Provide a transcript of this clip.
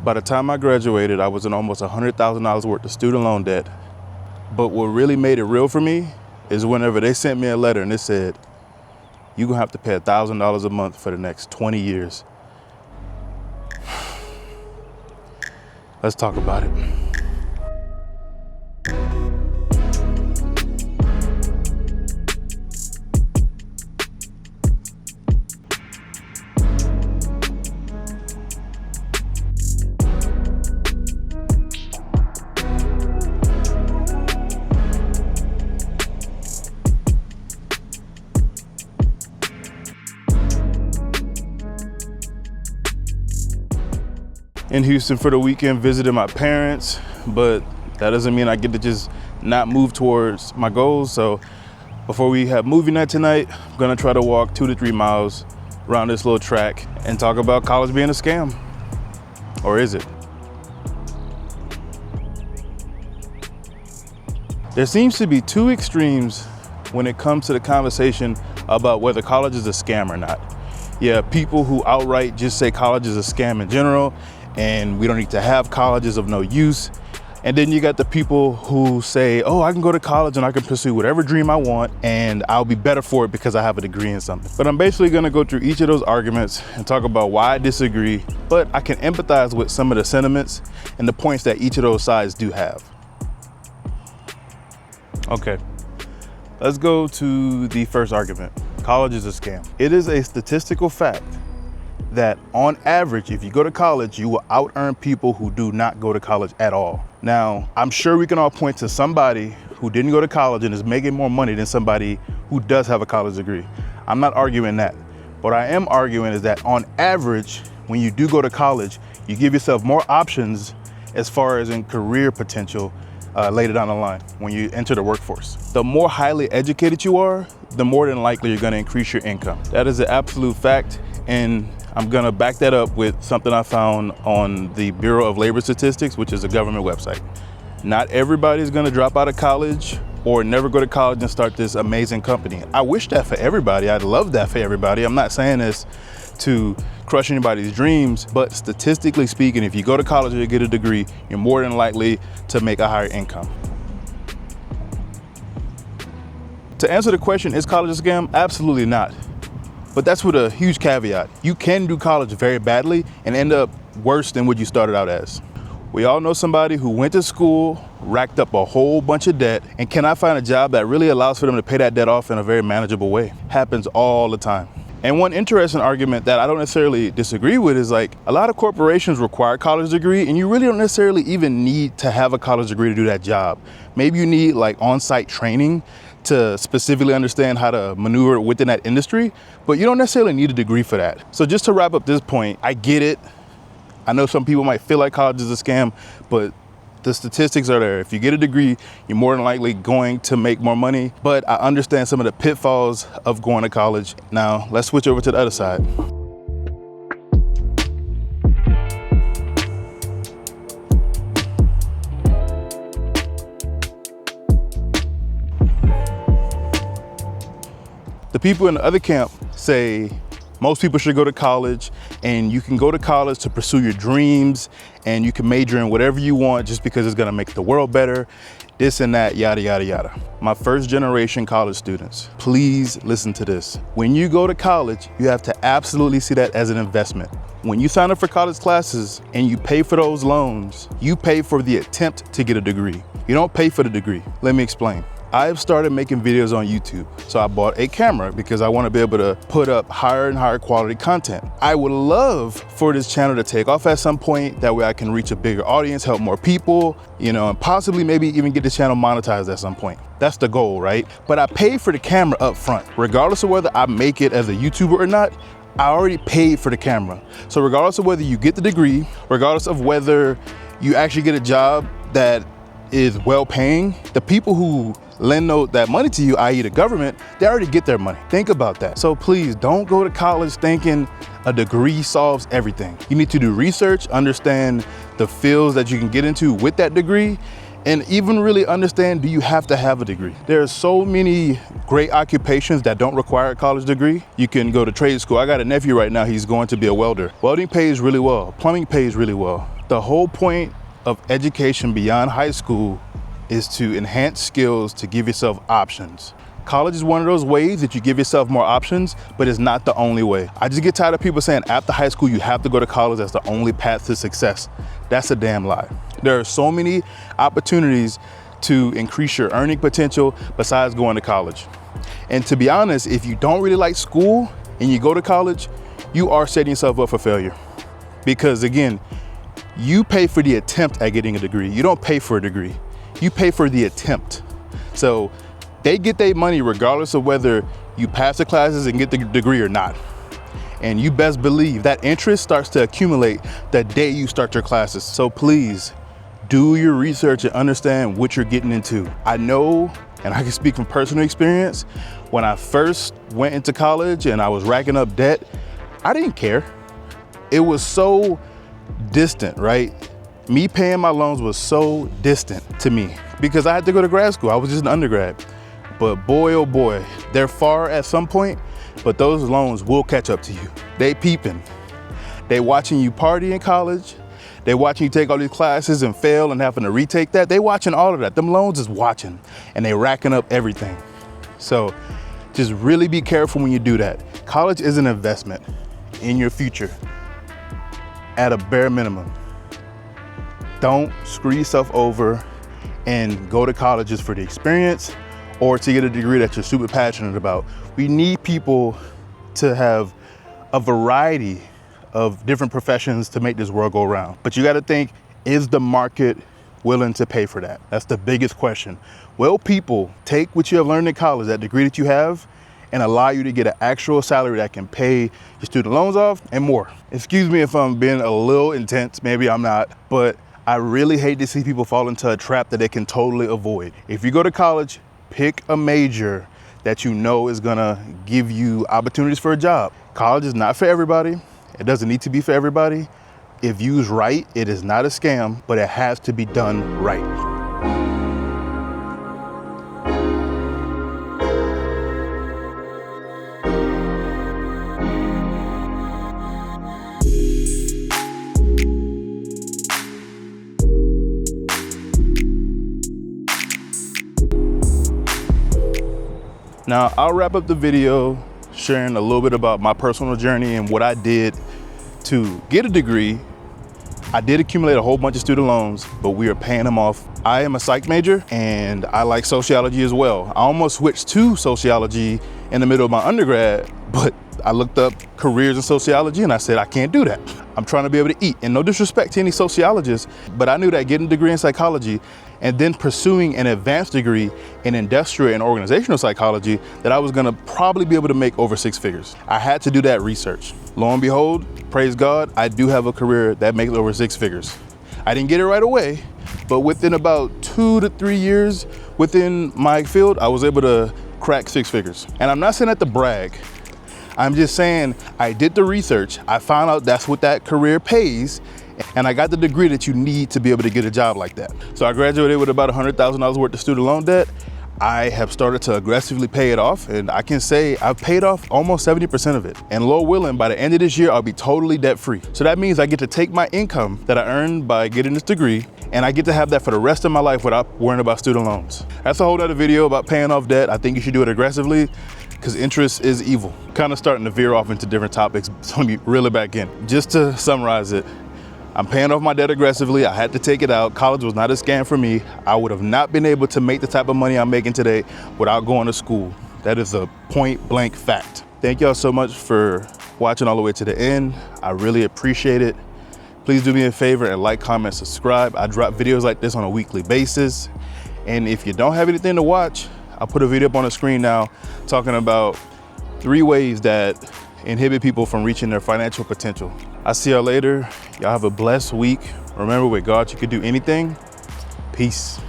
By the time I graduated, I was in almost $100,000 worth of student loan debt. But what really made it real for me is whenever they sent me a letter and it said, you're gonna have to pay $1,000 a month for the next 20 years. Let's talk about it. In Houston for the weekend, visited my parents, but that doesn't mean I get to just not move towards my goals. So before we have movie night tonight, I'm gonna try to walk 2 to 3 miles around this little track and talk about college being a scam. Or is it? There seems to be two extremes when it comes to the conversation about whether college is a scam or not. Yeah, people who outright just say college is a scam in general, and we don't need to have colleges of no use. And then you got the people who say, oh, I can go to college and I can pursue whatever dream I want and I'll be better for it because I have a degree in something. But I'm basically gonna go through each of those arguments and talk about why I disagree, but I can empathize with some of the sentiments and the points that each of those sides do have. Okay, let's go to the first argument. College is a scam. It is a statistical fact that on average, if you go to college, you will out-earn people who do not go to college at all. Now, I'm sure we can all point to somebody who didn't go to college and is making more money than somebody who does have a college degree. I'm not arguing that. What I am arguing is that on average, when you do go to college, you give yourself more options as far as in career potential later down the line when you enter the workforce. The more highly educated you are, the more than likely you're gonna increase your income. That is an absolute fact, and I'm gonna back that up with something I found on the Bureau of Labor Statistics, which is a government website. Not everybody's gonna drop out of college or never go to college and start this amazing company. I wish that for everybody. I'd love that for everybody. I'm not saying this to crush anybody's dreams, but statistically speaking, if you go to college or you get a degree, you're more than likely to make a higher income. To answer the question, is college a scam? Absolutely not. But that's with a huge caveat. You can do college very badly and end up worse than what you started out as. We all know somebody who went to school, racked up a whole bunch of debt, and cannot find a job that really allows for them to pay that debt off in a very manageable way. Happens all the time. And one interesting argument that I don't necessarily disagree with is like a lot of corporations require a college degree and you really don't necessarily even need to have a college degree to do that job. Maybe you need like on-site training to specifically understand how to maneuver within that industry, but you don't necessarily need a degree for that. So just to wrap up this point, I get it. I know some people might feel like college is a scam, but the statistics are there. If you get a degree, you're more than likely going to make more money, but I understand some of the pitfalls of going to college. Now, let's switch over to the other side. The people in the other camp say most people should go to college and you can go to college to pursue your dreams and you can major in whatever you want just because it's gonna make the world better, this and that, yada, yada, yada. My first generation college students, please listen to this. When you go to college, you have to absolutely see that as an investment. When you sign up for college classes and you pay for those loans, you pay for the attempt to get a degree. You don't pay for the degree. Let me explain. I've started making videos on YouTube. So I bought a camera because I want to be able to put up higher and higher quality content. I would love for this channel to take off at some point. That way I can reach a bigger audience, help more people, and possibly maybe even get the channel monetized at some point. That's the goal, right? But I paid for the camera up front. Regardless of whether I make it as a YouTuber or not, I already paid for the camera. So regardless of whether you get the degree, regardless of whether you actually get a job that is well paying, the people who lend that money to you, i.e. the government, they already get their money. Think about that. So please don't go to college thinking a degree solves everything. You need to do research, understand the fields that you can get into with that degree, and even really understand, do you have to have a degree? There are so many great occupations that don't require a college degree. You can go to trade school. I got a nephew right now, he's going to be a welder. Welding pays really well, plumbing pays really well. The whole point of education beyond high school is to enhance skills, to give yourself options. College is one of those ways that you give yourself more options, but it's not the only way. I just get tired of people saying after high school you have to go to college, that's the only path to success. That's a damn lie. There are so many opportunities to increase your earning potential besides going to college. And to be honest, if you don't really like school and you go to college, you are setting yourself up for failure. Because again, you pay for the attempt at getting a degree. You don't pay for a degree. You pay for the attempt. So they get their money regardless of whether you pass the classes and get the degree or not. And you best believe that interest starts to accumulate the day you start your classes. So please do your research and understand what you're getting into. I know, and I can speak from personal experience, when I first went into college and I was racking up debt, I didn't care. It was so distant, right? Me paying my loans was so distant to me because I had to go to grad school. I was just an undergrad. But boy, oh boy, they're far at some point, but those loans will catch up to you. They peeping. They watching you party in college. They watching you take all these classes and fail and having to retake that. They watching all of that. Them loans is watching and they racking up everything. So just really be careful when you do that. College is an investment in your future at a bare minimum. Don't screw yourself over and go to college just for the experience or to get a degree that you're super passionate about. We need people to have a variety of different professions to make this world go around. But you gotta think, is the market willing to pay for that? That's the biggest question. Will people take what you have learned in college, that degree that you have, and allow you to get an actual salary that can pay your student loans off and more? Excuse me if I'm being a little intense, maybe I'm not, but I really hate to see people fall into a trap that they can totally avoid. If you go to college, pick a major that you know is gonna give you opportunities for a job. College is not for everybody. It doesn't need to be for everybody. If used right, it is not a scam, but it has to be done right. Now, I'll wrap up the video sharing a little bit about my personal journey and what I did to get a degree. I did accumulate a whole bunch of student loans, but we are paying them off. I am a psych major and I like sociology as well. I almost switched to sociology in the middle of my undergrad, but I looked up careers in sociology and I said, I can't do that. I'm trying to be able to eat. And no disrespect to any sociologists, but I knew that getting a degree in psychology and then pursuing an advanced degree in industrial and organizational psychology, that I was gonna probably be able to make over 6 figures. I had to do that research. Lo and behold, praise God, I do have a career that makes over 6 figures. I didn't get it right away, but within about 2 to 3 years within my field, I was able to crack 6 figures. And I'm not saying that to brag. I'm just saying I did the research. I found out that's what that career pays, and I got the degree that you need to be able to get a job like that. So I graduated with about $100,000 worth of student loan debt. I have started to aggressively pay it off, and I can say I've paid off almost 70% of it. And Lord willing, by the end of this year, I'll be totally debt free. So that means I get to take my income that I earned by getting this degree, and I get to have that for the rest of my life without worrying about student loans. That's a whole other video about paying off debt. I think you should do it aggressively, because interest is evil. Kind of starting to veer off into different topics, so let me reel it back in. Just to summarize it, I'm paying off my debt aggressively. I had to take it out. College was not a scam for me. I would have not been able to make the type of money I'm making today without going to school. That is a point blank fact. Thank y'all so much for watching all the way to the end. I really appreciate it. Please do me a favor and like, comment, subscribe. I drop videos like this on a weekly basis. And if you don't have anything to watch, I'll put a video up on the screen now talking about 3 ways that inhibit people from reaching their financial potential. I'll see y'all later. Y'all have a blessed week. Remember, with God, you can do anything. Peace.